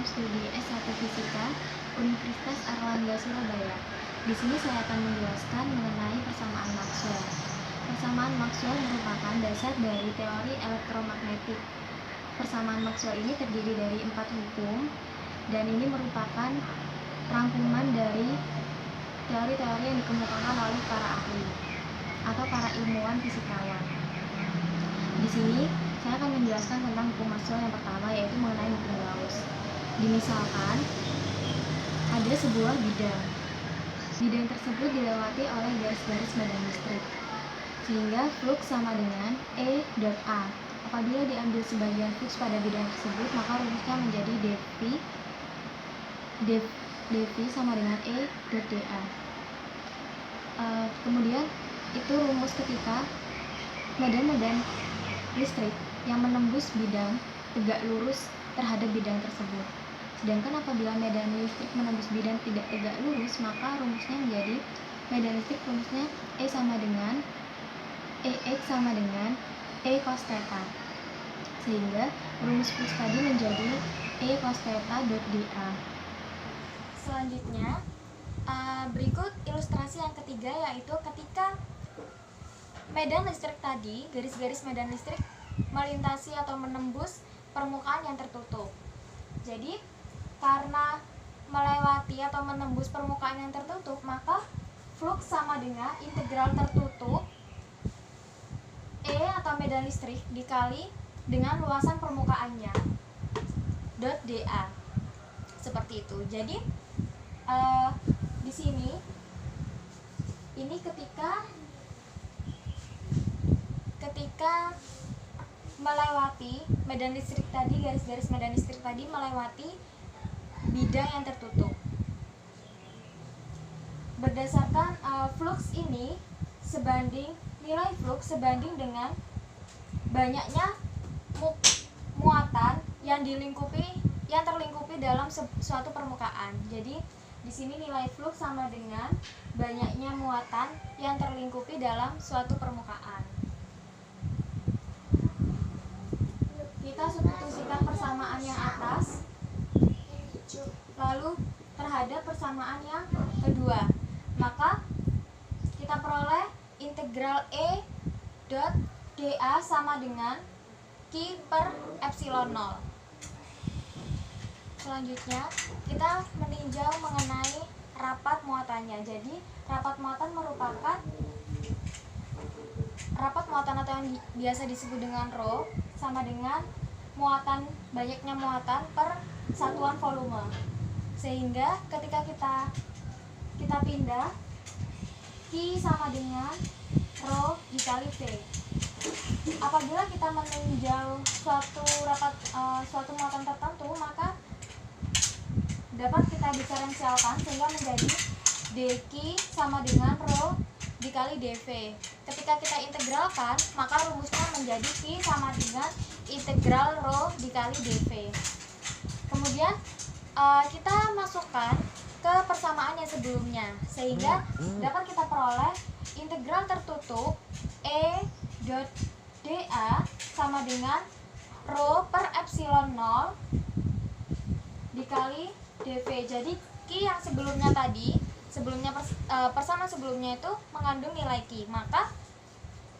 Studi S1 Fisika Universitas Airlangga Surabaya. Di sini saya akan menjelaskan mengenai persamaan Maxwell. Persamaan Maxwell merupakan dasar dari teori elektromagnetik. Persamaan Maxwell ini terdiri dari 4 hukum, dan ini merupakan rangkuman dari teori-teori yang dikemukakan oleh para ahli atau para ilmuwan fisikawan. Di sini saya akan menjelaskan tentang hukum Maxwell yang pertama, yaitu mengenai hukum Gauss. Dimisalkan ada sebuah bidang. Bidang tersebut dilewati oleh garis-garis medan listrik, sehingga flux sama dengan E dot A. Apabila diambil sebagian flux pada bidang tersebut, maka rumusnya menjadi dV sama dengan E dot dA. Kemudian itu rumus ketika medan-medan listrik yang menembus bidang tegak lurus terhadap bidang tersebut. Sedangkan apabila medan listrik menembus bidang tidak tegak lurus, maka rumusnya menjadi medan listrik rumusnya E sama dengan EX sama dengan E cos theta. Sehingga rumus flux tadi menjadi E cos theta dot dA. Selanjutnya, berikut ilustrasi yang ketiga, yaitu ketika medan listrik tadi, garis-garis medan listrik melintasi atau menembus permukaan yang tertutup. Jadi, karena melewati atau menembus permukaan yang tertutup, maka flux sama dengan integral tertutup E atau medan listrik dikali dengan luasan permukaannya dot dA. Seperti itu. Jadi, di sini ini ketika melewati medan listrik tadi, garis-garis medan listrik tadi melewati bidang yang tertutup. Berdasarkan flux ini nilai flux sebanding dengan banyaknya muatan yang terlingkupi dalam suatu permukaan. Jadi di sini nilai flux sama dengan banyaknya muatan yang terlingkupi dalam suatu permukaan. Kita substitusikan persamaan yang atas lalu terhadap persamaan yang kedua, maka kita peroleh integral E dot dA sama dengan Q per epsilon 0. Selanjutnya kita meninjau mengenai rapat muatannya. Jadi rapat muatan merupakan rapat muatan atau yang biasa disebut dengan rho sama dengan banyaknya muatan per satuan volume. Sehingga ketika kita pindah, Q sama dengan rho dikali V. Apabila kita meninjau suatu muatan tertentu, maka dapat kita diferensialkan sehingga menjadi dQ sama dengan rho dikali dV. Ketika kita integralkan, maka rumusnya menjadi Q sama dengan integral rho dikali dV. Kemudian kita masukkan ke persamaan yang sebelumnya, sehingga dapat kita peroleh integral tertutup E dot dA sama dengan rho per epsilon 0 dikali dV. Jadi Q yang persamaan sebelumnya itu mengandung nilai Q, maka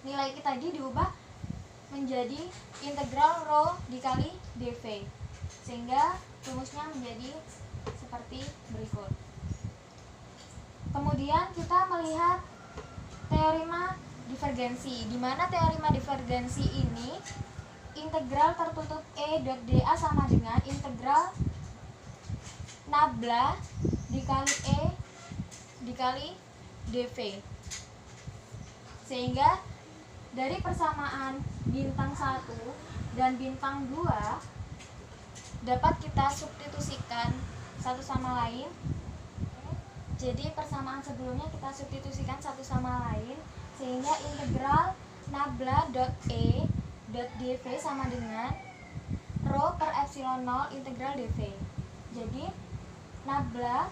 nilai Q tadi diubah menjadi integral rho dikali dV, sehingga rumusnya menjadi seperti berikut. Kemudian kita melihat teorema divergensi, di mana teorema divergensi ini integral tertutup E dot dA sama dengan integral nabla dikali E dikali dV. Sehingga dari persamaan bintang 1 dan bintang 2 dapat kita substitusikan satu sama lain. Jadi persamaan sebelumnya kita substitusikan satu sama lain, sehingga integral nabla dot E dot dV sama dengan rho per epsilon 0 integral dV. Jadi nabla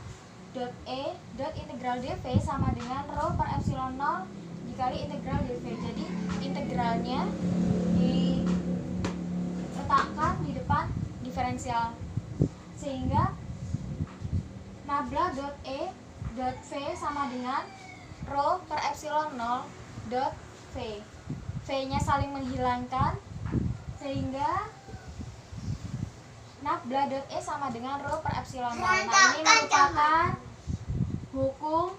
dot E dot integral dV sama dengan rho per epsilon 0 dikali integral dV. Jadi integralnya diletakkan di depan diferensial Sehingga nabla dot E dot V sama dengan rho per epsilon 0 dot V. V-nya saling menghilangkan sehingga nabla dot E sama dengan rho per epsilon 0. Nah, ini merupakan hukum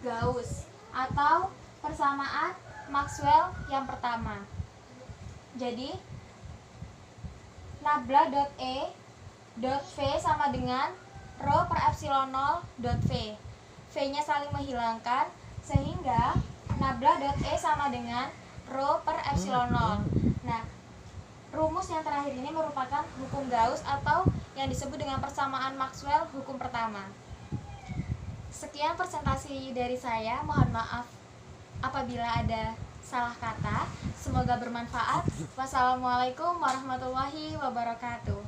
Gauss atau persamaan Maxwell yang pertama. Jadi nabla dot E dot V sama dengan rho per epsilon 0 dot V. V-nya saling menghilangkan sehingga nabla dot E sama dengan rho per epsilon 0. Nah, rumus yang terakhir ini merupakan hukum Gauss atau yang disebut dengan persamaan Maxwell hukum pertama. Sekian presentasi dari saya. Mohon maaf apabila ada salah kata. Semoga bermanfaat. Wassalamualaikum warahmatullahi wabarakatuh.